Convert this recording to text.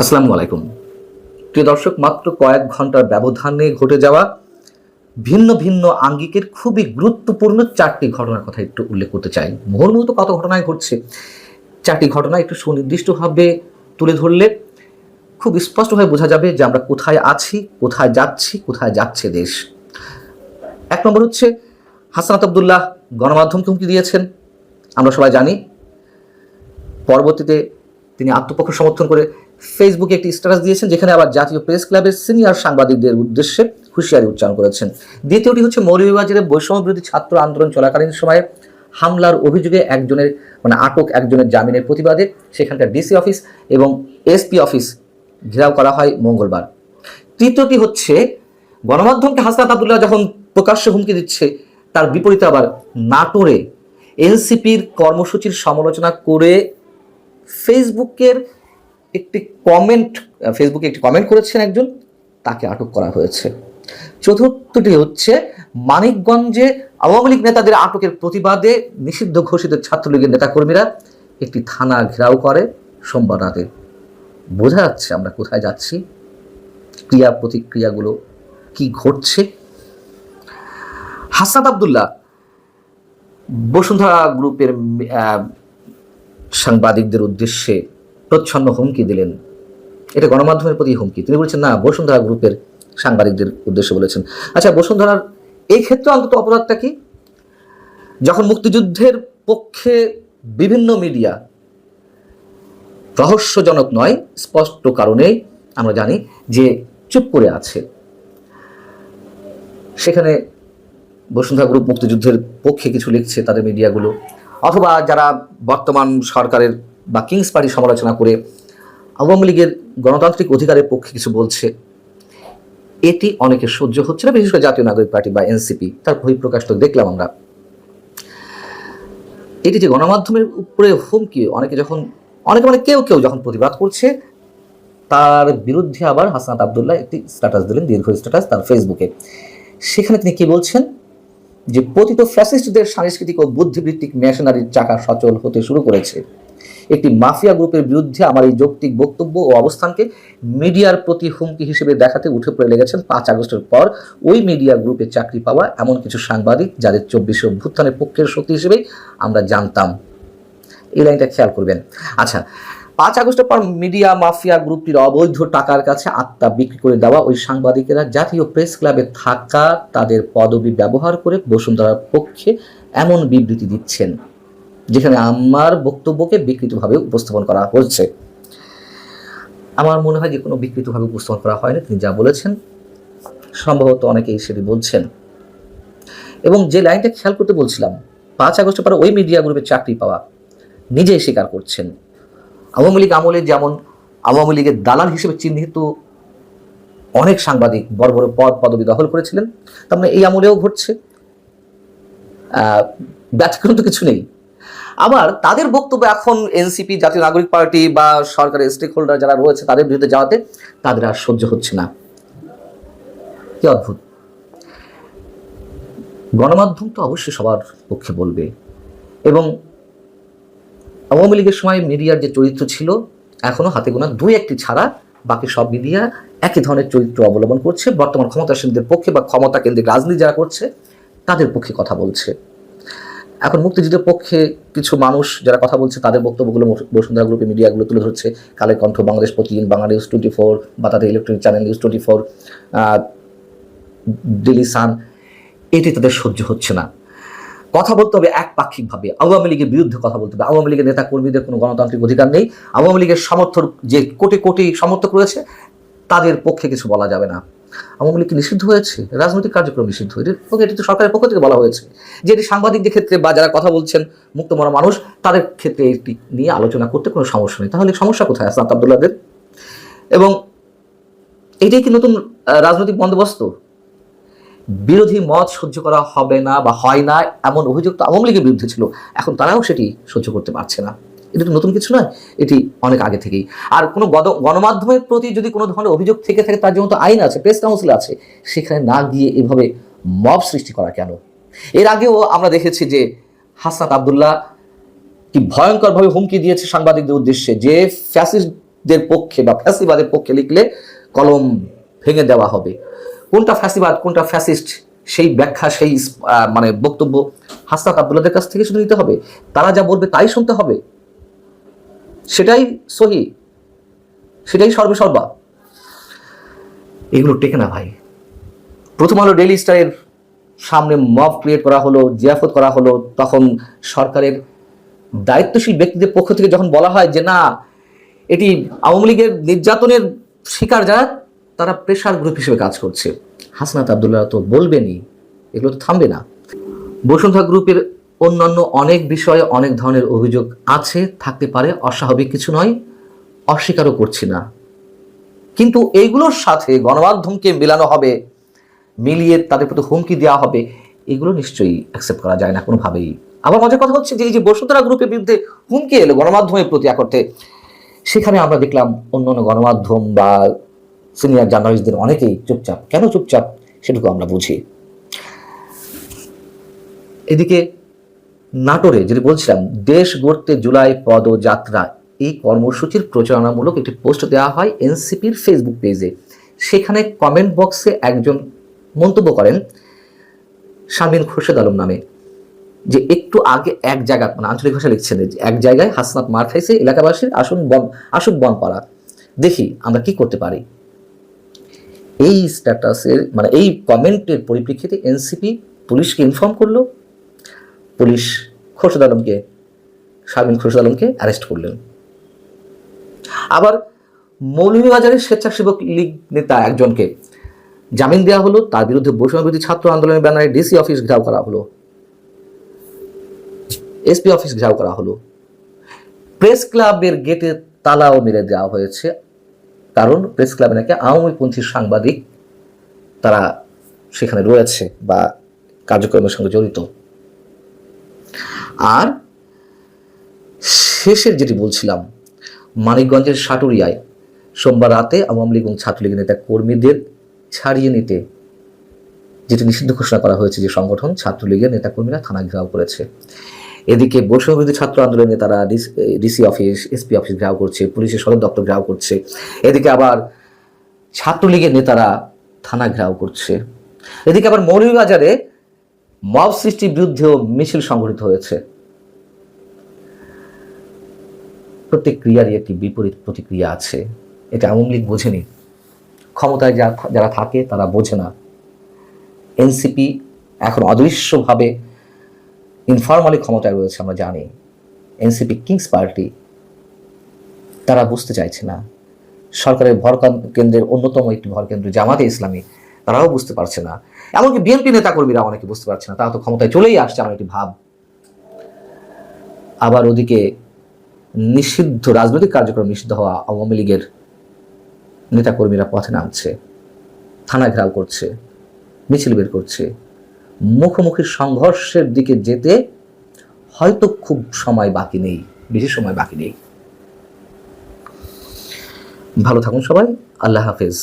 আসসালামু আলাইকুম প্রিয় দর্শক, মাত্র কয়েক ঘন্টার ব্যবধানে ঘটে যাওয়া ভিন্ন ভিন্ন আঙ্গিকের খুবই গুরুত্বপূর্ণ চারটি ঘটনার কথা একটু উল্লেখ করতে চাই। মুহূর্ত কত ঘটনায় ঘটছে, চারটি ঘটনা একটু সুনির্দিষ্টভাবে তুলে ধরলে খুব স্পষ্টভাবে বোঝা যাবে যে আমরা কোথায় আছি, কোথায় যাচ্ছি, কোথায় যাচ্ছে দেশ। এক নম্বর হচ্ছে, হাসানাত আব্দুল্লাহ গণমাধ্যমকে হুমকি দিয়েছেন, আমরা সবাই জানি। পরবর্তীতে তিনি আত্মপক্ষ সমর্থন করে ফেসবুকে একটি স্ট্যাটাস দিয়েছেন, যেখানে আবার জাতীয় প্রেস ক্লাবের সিনিয়র সাংবাদিকদের উদ্দেশ্যে হুঁশিয়ারি উচ্চারণ করেছেন। দ্বিতীয়টি হচ্ছে, মৌলভীবাজারে বৈষম্য বিরোধী ছাত্র আন্দোলন চলাকালীন সময়ে হামলার অভিযোগে আটক একজনের জামিনের প্রতিবাদে সেখানকার ডিসি অফিস এবং এসপি অফিস ঘেরাও করা হয় মঙ্গলবার। তৃতীয়টি হচ্ছে, গণমাধ্যমকে হাসনাত আব্দুল্লাহ যখন প্রকাশ্যে হুমকি দিচ্ছে, তার বিপরীতে আবার নাটোরে এনসিপির কর্মসূচির সমালোচনা করে ফেসবুকে একটি কমেন্ট করেছেন একজন, তাকে আটক করা হয়েছে। চতুর্থটি হচ্ছে, মানিকগঞ্জে আওয়ামী লীগ নেতাদের আটকের প্রতিবাদে নিষিদ্ধ ঘোষিত ছাত্রলীগের নেতাকর্মীরা একটি থানা ঘেরাও করে সোমবার রাতে। বোঝা যাচ্ছে আমরা কোথায় যাচ্ছি, ক্রিয়া প্রতিক্রিয়াগুলো কি ঘটছে। হাসানাত আব্দুল্লাহ বসুন্ধরা গ্রুপের সাংবাদিকদের উদ্দেশ্যে প্রচ্ছন্ন হুমকি দিলেন। এটা গণমাধ্যমের প্রতি হুমকি। তিনি বলেছেন, না, বসুন্ধরা গ্রুপের সাংবাদিকদের উদ্দেশ্যে বলেছেন। আচ্ছা, বসুন্ধরার এই ক্ষেত্রে অন্তত অপরাধটা কি? যখন মুক্তিযুদ্ধের পক্ষে বিভিন্ন মিডিয়া রহস্যজনক নয়, স্পষ্ট কারণেই আমরা জানি যে চুপ করে আছে, সেখানে বসুন্ধরা গ্রুপ মুক্তিযুদ্ধের পক্ষে কিছু লিখছে তাদের মিডিয়াগুলো, অথবা যারা বর্তমান সরকারের বা কিংস পার্টি সমালোচনা করে আওয়ামী লীগের গণতান্ত্রিক অধিকারের পক্ষে কিছু বলছে, এটি অনেকের সহ্য হচ্ছে না। বিশেষ করে জাতীয় নাগরিক পার্টি বা এনসিপি, তার বহিঃপ্রকাশ তো দেখলাম আমরা। এটি যে গণমাধ্যমের উপরে হুমকি, কেউ যখন প্রতিবাদ করছে, তার বিরুদ্ধে আবার হাসানাত আব্দুল্লাহ একটি স্ট্যাটাস দিলেন, দীর্ঘ স্ট্যাটাস তার ফেসবুকে। সেখানে তিনি কি বলছেন, যে পতিত ফ্যাসিস্টদের সাংস্কৃতিক ও বুদ্ধিবৃত্তিক মেশিনারির চাকা সচল হতে শুরু করেছে। একটি মাফিয়া গ্রুপের বিরুদ্ধে আমার এই যৌক্তিক বক্তব্য ও অবস্থানকে মিডিয়ার প্রতি হুমকি হিসেবে দেখাতে উঠে পড়ে লেগেছেন 5 আগস্টের পর ওই মিডিয়া গ্রুপে চাকরি পাওয়া এমন কিছু সাংবাদিক, যাদের 24শে অভ্যুত্থানের পক্ষের শক্তি হিসেবে আমরা জানতাম। এই লাইনটা খেয়াল করবেন। আচ্ছা, 5 আগস্টের পর মিডিয়া মাফিয়া গ্রুপটির অবৈধ টাকার কাছে আত্মা বিক্রি করে দেওয়া ওই সাংবাদিকেরা জাতীয় প্রেস ক্লাবে থাকা তাদের পদবি ব্যবহার করে বসুন্ধরার পক্ষে এমন বিবৃতি দিচ্ছেন, যেখানে আমার বক্তব্যকে বিকৃতভাবে উপস্থাপন করা হচ্ছে। আমার মনে হয় যে কোনো বিকৃতভাবে উপস্থাপন করা হয়নি। তিনি যা বলেছেন সম্ভবত অনেকেই সেটি বলছেন। এবং যে লাইনটা খেয়াল করতে বলছিলাম, 5 আগস্টের পর ওই মিডিয়া গ্রুপে চাকরি পাওয়া, নিজেই স্বীকার করছেন। আওয়ামী লীগ আমলে যেমন আওয়ামী লীগের দালাল হিসেবে চিহ্নিত অনেক সাংবাদিক বড় বড় পদবি দখল করেছিলেন, তার মানে এই আমলেও ঘটছে, ব্যতিক্রম তো কিছু নেই। আবার তাদের বক্তব্য এখন এনসিপি, জাতীয় নাগরিক পার্টি বা সরকারের স্টেক হোল্ডার যারা রয়েছে তাদের বিরুদ্ধে যাওয়াতে তাদের আর সহ্য হচ্ছে না। কি অদ্ভুত! গণমাধ্যম তো অবশ্যই সবার পক্ষে বলবে, এবং আওয়ামী লীগের সময় মিডিয়ার যে চরিত্র ছিল, এখনো হাতে গোনা 2-1টি ছাড়া বাকি সব মিডিয়া একই ধরনের চরিত্র অবলম্বন করছে। বর্তমান ক্ষমতাসীনদের পক্ষে বা ক্ষমতা কেন্দ্রিক রাজনীতি যারা করছে তাদের পক্ষে কথা বলছে। এখন মুক্তিযুদ্ধের পক্ষে কিছু মানুষ যারা কথা বলছে, তাদের বক্তব্যগুলো বসুন্ধরা গ্রুপের মিডিয়াগুলো তুলে ধরছে। কালের কণ্ঠ, বাংলাদেশ প্রতিদিন, বাংলা নিউজ 24, বা তাদের electronic channel news 24, Daily Sun, এটি তাদের সহ্য হচ্ছে না। কথা বলতে হবে একপাক্ষিকভাবে, আওয়ামী লীগের বিরুদ্ধে কথা বলতে হবে। আওয়ামী লীগের নেতা কর্মীদের কোনো গণতান্ত্রিক অধিকার নেই। আওয়ামী লীগের সমর্থক যে কোটি কোটি সমর্থক রয়েছে, তাদের পক্ষে কিছু বলা যাবে না। আওয়ামী লীগ নিষিদ্ধ হয়েছে, রাজনৈতিক কার্যক্রম নিষিদ্ধ, এটি তো সরকারের পক্ষ থেকে বলা হয়েছে যে এটি সাংবাদিকদের ক্ষেত্রে বা যারা কথা বলছেন মুক্তমনা মানুষ, তাদের ক্ষেত্রে এটি নিয়ে আলোচনা করতে কোনো সমস্যা নেই। তাহলে সমস্যা কোথায় হাসানাত আব্দুল্লাহদের? এবং এটাই কি নতুন রাজনৈতিক বন্দোবস্ত? বিরোধী মত সহ্য করা হবে না বা হয় না এমন অভিযোগ তো আওয়ামী লীগের বিরুদ্ধে ছিল, এখন তারাও সেটি সহ্য করতে পারছে না। এটি তো নতুন কিছু নয়, এটি অনেক আগে থেকেই। আর কোনো গণমাধ্যমের প্রতি যদি কোনো ধরনের অভিযোগ থেকে থাকে, তার যেমন তো আইন আছে, প্রেস কাউন্সিল আছে, সেখানে না গিয়ে এভাবে মব সৃষ্টি করা কেন? এর আগেও আমরা দেখেছি যে হাসানাত আব্দুল্লাহ কি ভয়ঙ্করভাবে হুমকি দিয়েছে সাংবাদিকদের উদ্দেশ্যে, যে ফ্যাসিস্ট ফ্যাসিস্টদের পক্ষে বা ফ্যাসিবাদের পক্ষে লিখলে কলম ভেঙে দেওয়া হবে। কোনটা ফ্যাসিবাদ কোনটা ফ্যাসিস্ট সেই ব্যাখ্যা সেই মানে বক্তব্য হাসনাত আব্দুল্লাহদের কাছ থেকে শুনে নিতে হবে। তারা যা বলবে তাই শুনতে হবে, সেটাই সহি, সেটাই সর্বসর্বা। এগুলো টেকে না ভাই। প্রথম আলো ডেইলি স্টারের সামনে মব ক্রিয়েট করা হলো, জিয়াফত করা হলো, তখন সরকারের দায়িত্বশীল ব্যক্তিদের পক্ষ থেকে যখন বলা হয় যে না, এটি আওয়ামী লীগের নির্যাতনের শিকার যারা তারা প্রেশার গ্রুপ হিসেবে কাজ করছে, হাসনাত আব্দুল্লাহ তো বলবেনই, এগুলো তো থামবে না। বসুন্ধরা গ্রুপের অন্যান্য অনেক বিষয়ে অনেক ধরনের অভিযোগ আছে, থাকতে পারে, অস্বাভাবিক কিছু নয়, অস্বীকারও করছি না। কিন্তু এইগুলোর সাথে গণমাধ্যমকে মেলানো হবে, মিলিয়ে তাদের প্রতি হুমকি দেওয়া হবে, এগুলো নিশ্চয়ই অ্যাকসেপ্ট করা যায় না কোনোভাবেই। আবার মজার কথা হচ্ছে যে এই যে বসুন্ধরা গ্রুপের বিরুদ্ধে হুমকি এলো গণমাধ্যমের প্রতি করতে, সেখানে আমরা দেখলাম অন্যান্য গণমাধ্যম বা সিনিয়র জার্নালিস্টদের অনেকেই চুপচাপ। কেন চুপচাপ সেটুকু আমরা বুঝি। এদিকে নাটোরে যেটা বলছিলাম, দেশ গড়তে জুলাই পদযাত্রা, এই কর্মসূচির প্রচারণামূলক একটি পোস্ট দেওয়া হয় এনসিপির ফেসবুক পেজে। সেখানে কমেন্ট বক্সে একজন মন্তব্য করেন শামীম খোরশেদ আলম নামে, যে একটু আগে এক জায়গা, মানে আঞ্চলিক ভাষা লিখছেন, এক জায়গায় হাসনাত মার খাইছে, এলাকাবাসীর আসুক বনপাড়া, দেখি আমরা কি করতে পারি। এই স্ট্যাটাসের মানে এই কমেন্টের পরিপ্রেক্ষিতে এনসিপি পুলিশকে ইনফর্ম করলো, পুলিশ শামীম খোরশেদ আলমকে অ্যারেস্ট করলেন। আবার মৌলভীবাজারের স্বেচ্ছাসেবক লীগ নেতা একজনকে জামিন দেওয়া হলো, তার বিরুদ্ধে বৈষম্য বিরোধী ছাত্র আন্দোলনের ব্যানারে ডিসি অফিস ঘেরাও করা হলো, এসপি অফিস ঘেরাও করা হলো, প্রেস ক্লাবের গেটে তালাও মেরে দেওয়া হয়েছে, কারণ প্রেস ক্লাবে নাকি আওয়ামীপন্থী সাংবাদিক তারা সেখানে রয়েছে বা কার্যক্রমের সঙ্গে জড়িত। আর শেষের যেটি বলছিলাম, মানিকগঞ্জের সাটুরিয়ায় সোমবার রাতে আওয়ামী লীগ এবং ছাত্রলীগ নেতা কর্মীদের ছাড়িয়ে নিতে যেটি নিষিদ্ধ ঘোষণা করা হয়েছে, যে সংগঠন ছাত্রলীগের নেতাকর্মীরা থানা ঘেরাও করেছে। এদিকে বৈষম্য বিরোধী ছাত্র আন্দোলনের নেতারা ডিসি অফিস, এসপি অফিস ঘেরাও করছে, পুলিশের সদর দপ্তর ঘেরাও করছে, এদিকে আবার ছাত্রলীগের নেতারা থানা ঘেরাও করছে। এদিকে আবার মৌলভীবাজারে মব সৃষ্টির বিরুদ্ধেও মিছিল সংঘটিত হয়েছে। প্রত্যেক ক্রিয়ারই একটি বিপরীত প্রতিক্রিয়া আছে, এটা আওয়ামী লীগ বোঝেনি, ক্ষমতায় যারা থাকে তারা বোঝে না। এনসিপি এখন অদৃশ্যভাবে ইনফরমালি ক্ষমতায় রয়েছে, আমরা জানি। এনসিপি কিংস পার্টি, তারা বুঝতে চাইছে না। সরকারের ভর কেন্দ্রের অন্যতম একটি ভর কেন্দ্র জামাতে ইসলামী, তারাও বুঝতে পারছে না। এমনকি বিএনপি নেতাকর্মীরা অনেকে বুঝতে পারছে না, তারা তো ক্ষমতায় চলেই আসছে, আমার একটি ভাব। আবার ওদিকে নিষিদ্ধ রাজনৈতিক কার্যক্রম নিষিদ্ধ হওয়া আওয়ামী লীগের নেতাকর্মীরা পথে নামছে, থানা ঘেরাও করছে, মিছিল বের করছে। মুখোমুখি সংঘর্ষের দিকে যেতে হয়তো খুব সময় বাকি নেই, বেশি সময় বাকি নেই। ভালো থাকুন সবাই, আল্লাহ হাফেজ।